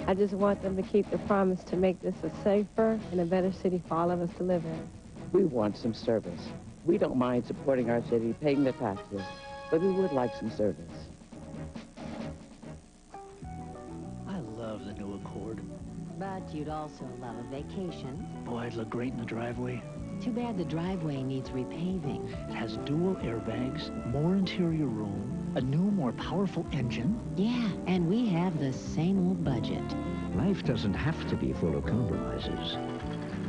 I just want them to keep the promise to make this a safer and a better city for all of us to live in. We want some service. We don't mind supporting our city, paying the taxes, but we would like some service. I love the new Accord. But you'd also love a vacation. Boy, it'd look great in the driveway. Too bad the driveway needs repaving. It has dual airbags, more interior room, a new, more powerful engine. Yeah, and we have the same old budget. Life doesn't have to be full of compromises.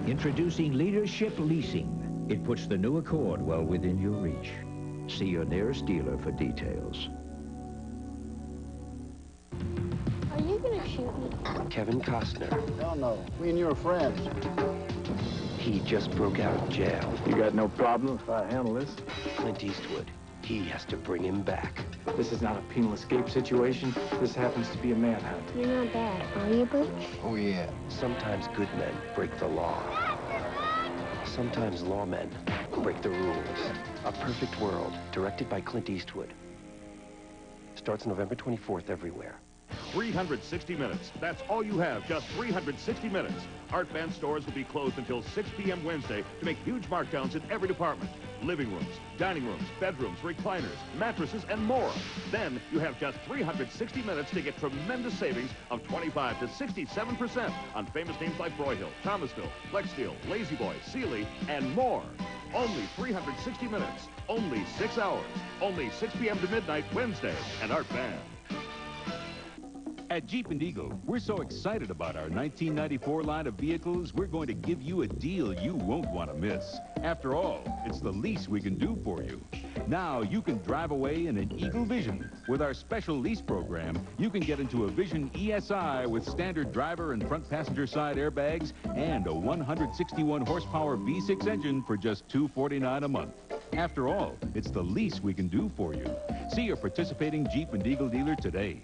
Introducing Leadership Leasing. It puts the new Accord well within your reach. See your nearest dealer for details. Are you gonna shoot me? Kevin Costner. Hell no. Me and you are friends. He just broke out of jail. You got no problem if I handle this? Clint Eastwood. He has to bring him back. This is not a penal escape situation. This happens to be a manhunt. You're not bad, are you, Butch? Oh, yeah. Sometimes good men break the law. Sometimes lawmen break the rules. A Perfect World, directed by Clint Eastwood. Starts November 24th everywhere. 360 minutes. That's all you have, just 360 minutes. Art Van stores will be closed until 6 p.m. Wednesday to make huge markdowns in every department. Living rooms, dining rooms, bedrooms, recliners, mattresses, and more. Then you have just 360 minutes to get tremendous savings of 25 to 67% on famous names like Broyhill, Thomasville, Flex Steel, Lazy Boy, Sealy, and more. Only 360 minutes, only 6 hours, only 6 p.m. to midnight Wednesday at Art Van. At Jeep and Eagle, we're so excited about our 1994 line of vehicles, we're going to give you a deal you won't want to miss. After all, it's the least we can do for you. Now you can drive away in an Eagle Vision. With our special lease program, you can get into a Vision ESI with standard driver and front passenger side airbags and a 161 horsepower V6 engine for just $249 a month. After all, it's the least we can do for you. See your participating Jeep and Eagle dealer today.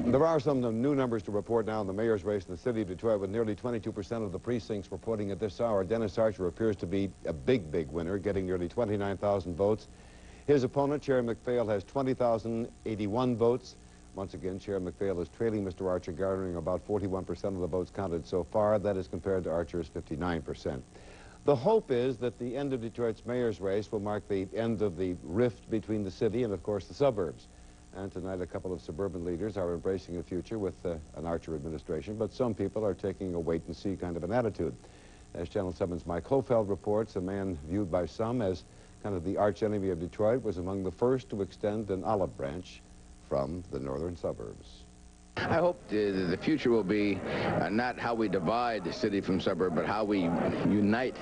There are some new numbers to report now in the mayor's race in the city of Detroit, with nearly 22% of the precincts reporting at this hour. Dennis Archer appears to be a big winner, getting nearly 29,000 votes. His opponent, Sharon McPhail, has 20,081 votes. Once again, Sharon McPhail is trailing Mr. Archer, garnering about 41% of the votes counted so far. That is compared to Archer's 59%. The hope is that the end of Detroit's mayor's race will mark the end of the rift between the city and, of course, the suburbs. And tonight, a couple of suburban leaders are embracing a future with an Archer administration, but some people are taking a wait-and-see kind of an attitude. As Channel 7's Mike Hofeld reports, a man viewed by some as kind of the arch-enemy of Detroit was among the first to extend an olive branch from the northern suburbs. I hope the future will be not how we divide the city from suburb, but how we unite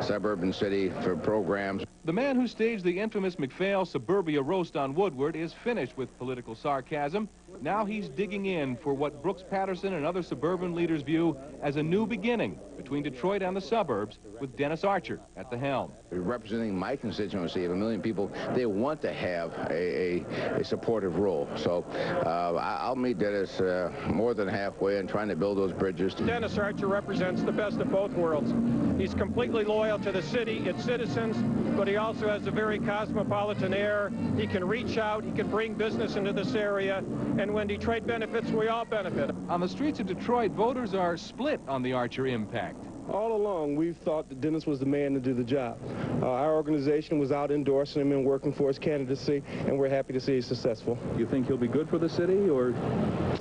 suburb and city for programs. The man who staged the infamous McPhail suburbia roast on Woodward is finished with political sarcasm. Now he's digging in for what Brooks Patterson and other suburban leaders view as a new beginning between Detroit and the suburbs, with Dennis Archer at the helm. Representing my constituency of 1 million people, they want to have a supportive role. So I'll meet Dennis more than halfway in trying to build those bridges. Dennis Archer represents the best of both worlds. He's completely loyal to the city, its citizens, but he also has a very cosmopolitan air. He can reach out, he can bring business into this area, and when Detroit benefits, we all benefit. On the streets of Detroit, voters are split on the Archer impact. All along, we've thought that Dennis was the man to do the job. Our organization was out endorsing him and working for his candidacy, and we're happy to see he's successful. You think he'll be good for the city, or?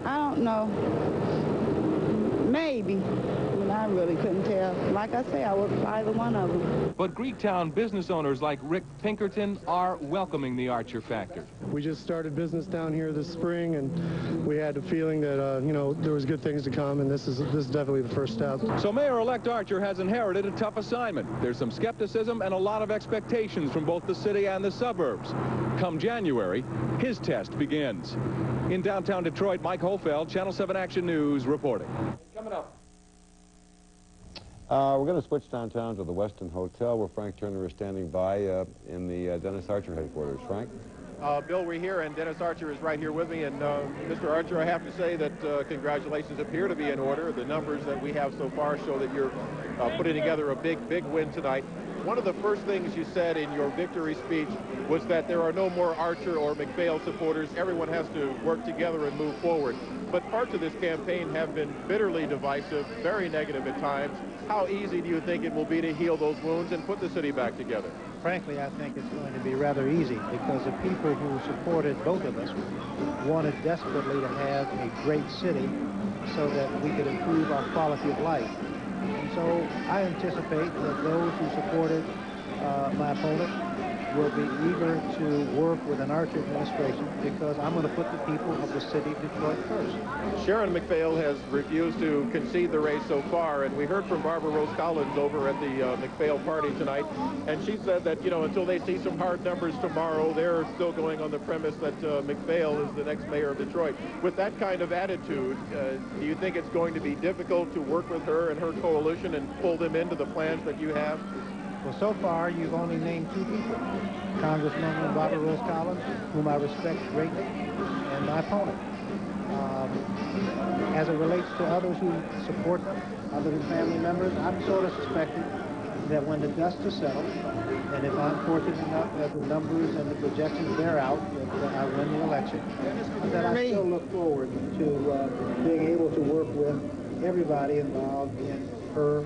I don't know. Maybe. I really couldn't tell. Like I say, I work for either one of them. But Greektown business owners like Rick Pinkerton are welcoming the Archer factor. We just started business down here this spring, and we had the feeling that, you know, there was good things to come, and this is definitely the first step. So Mayor-elect Archer has inherited a tough assignment. There's some skepticism and a lot of expectations from both the city and the suburbs. Come January, his test begins. In downtown Detroit, Mike Hofeld, Channel 7 Action News, reporting. Coming up. We're going to switch downtown to the Westin Hotel, where Frank Turner is standing by in the Dennis Archer headquarters. Frank? Bill, we're here, and Dennis Archer is right here with me. And Mr. Archer, I have to say that congratulations appear to be in order. The numbers that we have so far show that you're putting together a big win tonight. One of the first things you said in your victory speech was that there are no more Archer or McPhail supporters. Everyone has to work together and move forward. But parts of this campaign have been bitterly divisive, very negative at times. How easy do you think it will be to heal those wounds and put the city back together? Frankly, I think it's going to be rather easy because the people who supported both of us wanted desperately to have a great city so that we could improve our quality of life. And so I anticipate that those who supported my opponent will be eager to work with an Archer administration because I'm going to put the people of the city of Detroit first. Sharon McPhail has refused to concede the race so far, and we heard from Barbara Rose Collins over at the McPhail party tonight, and she said that, you know, until they see some hard numbers tomorrow, they're still going on the premise that McPhail is the next mayor of Detroit. With that kind of attitude, do you think it's going to be difficult to work with her and her coalition and pull them into the plans that you have? Well, so far, you've only named two people, Congresswoman Barbara Rose Collins, whom I respect greatly, and my opponent. As it relates to others who support them, other than family members, I'm sort of suspecting that when the dust is settled, and if I'm fortunate enough that the numbers and the projections bear out that I win the election, that I still look forward to being able to work with everybody involved in her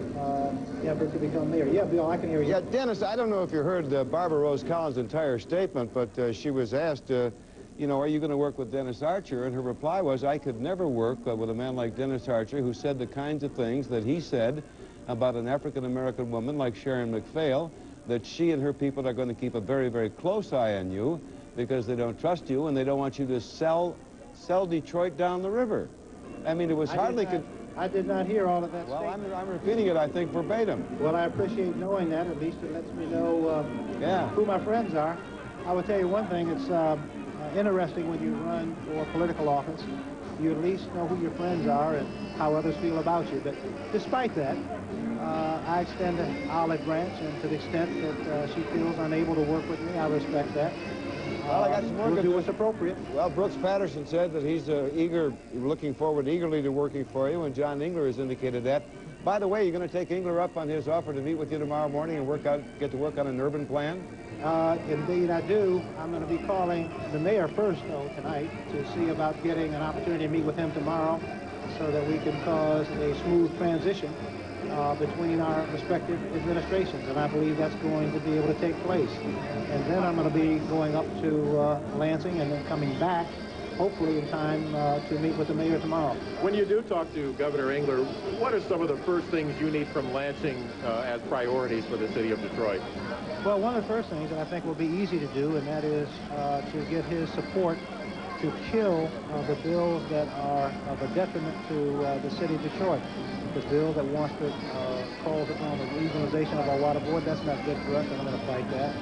effort to become mayor. Yeah, Bill, I can hear you. Yeah, Dennis, I don't know if you heard Barbara Rose Collins' entire statement, but she was asked, you know, are you going to work with Dennis Archer? And her reply was, I could never work with a man like Dennis Archer who said the kinds of things that he said about an African-American woman like Sharon McPhail, that she and her people are going to keep a very, very close eye on you because they don't trust you and they don't want you to sell Detroit down the river. I mean, it was hardly... I did not hear all of that statement. I'm repeating it, I think, verbatim. Well, I appreciate knowing that. At least it lets me know who my friends are. I will tell you one thing. It's interesting when you run for political office. You at least know who your friends are and how others feel about you. But despite that, I extend an olive branch, and to the extent that she feels unable to work with me, I respect that. Well, I got some work we'll do what's appropriate. Well, Brooks Patterson said that he's looking forward eagerly to working for you, and John Engler has indicated that. By the way, you're going to take Engler up on his offer to meet with you tomorrow morning and get to work on an urban plan? Indeed, I do. I'm going to be calling the mayor first, though, tonight to see about getting an opportunity to meet with him tomorrow so that we can cause a smooth transition between our respective administrations, and I believe that's going to be able to take place. And then I'm going to be going up to Lansing and then coming back, hopefully in time to meet with the mayor tomorrow. When you do talk to Governor Engler, what are some of the first things you need from Lansing as priorities for the city of Detroit? Well, one of the first things that I think will be easy to do, and that is to get his support to kill the bills that are of a detriment to the city of Detroit. The bill that wants to calls upon the regionalization of our water board, that's not good for us, and I'm going to fight that.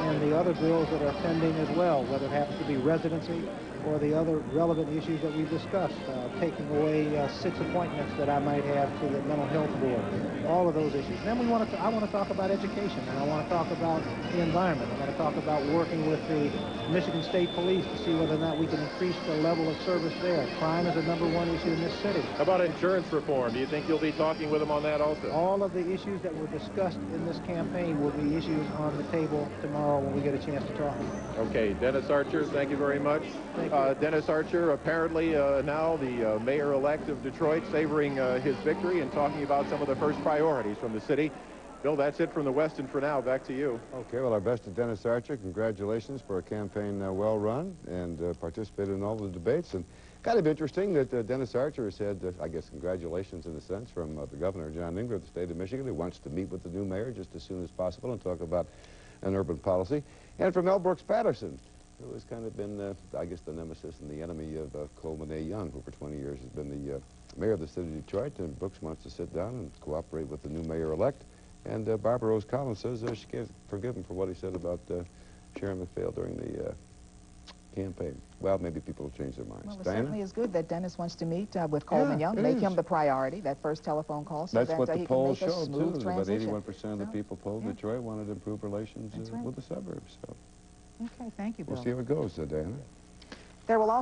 And the other bills that are pending as well, whether it happens to be residency or the other relevant issues that we've discussed, taking away 6 appointments that I might have to the mental health board, all of those issues. Then I want to talk about education, and I want to talk about the environment. I want to talk about working with the Michigan State Police to see whether or not we can increase the level of service there. Crime is the #1 issue in this city. How about insurance reform? Do you think you'll be talking with them on that also? All of the issues that were discussed in this campaign will be issues on the table tomorrow when we get a chance to talk. Okay, Dennis Archer, thank you very much. Dennis Archer, apparently now the mayor-elect of Detroit, savoring his victory and talking about some of the first priorities from the city. Bill, that's it from the Westin for now. Back to you. Okay, well, our best to Dennis Archer. Congratulations for a campaign well run and participated in all the debates. And kind of interesting that Dennis Archer has had, I guess, congratulations in a sense from the governor, John Engler of the state of Michigan, who wants to meet with the new mayor just as soon as possible and talk about an urban policy. And from L. Brooks Patterson, who has kind of been, I guess, the nemesis and the enemy of Coleman A. Young, who for 20 years has been the mayor of the city of Detroit. And Brooks wants to sit down and cooperate with the new mayor-elect. And Barbara Rose Collins says she can't forgive him for what he said about Sharon McPhail during the campaign. Well, maybe people will change their minds. Well, it certainly is good that Dennis wants to meet with Coleman Young, make him the priority, that first telephone call, so that's that what the he polls can make a showed, smooth too. transition. About 81% of the people polled Detroit wanted to improve relations with the suburbs. So. Okay, thank you, Bill. We'll see how it goes, Diana. There will also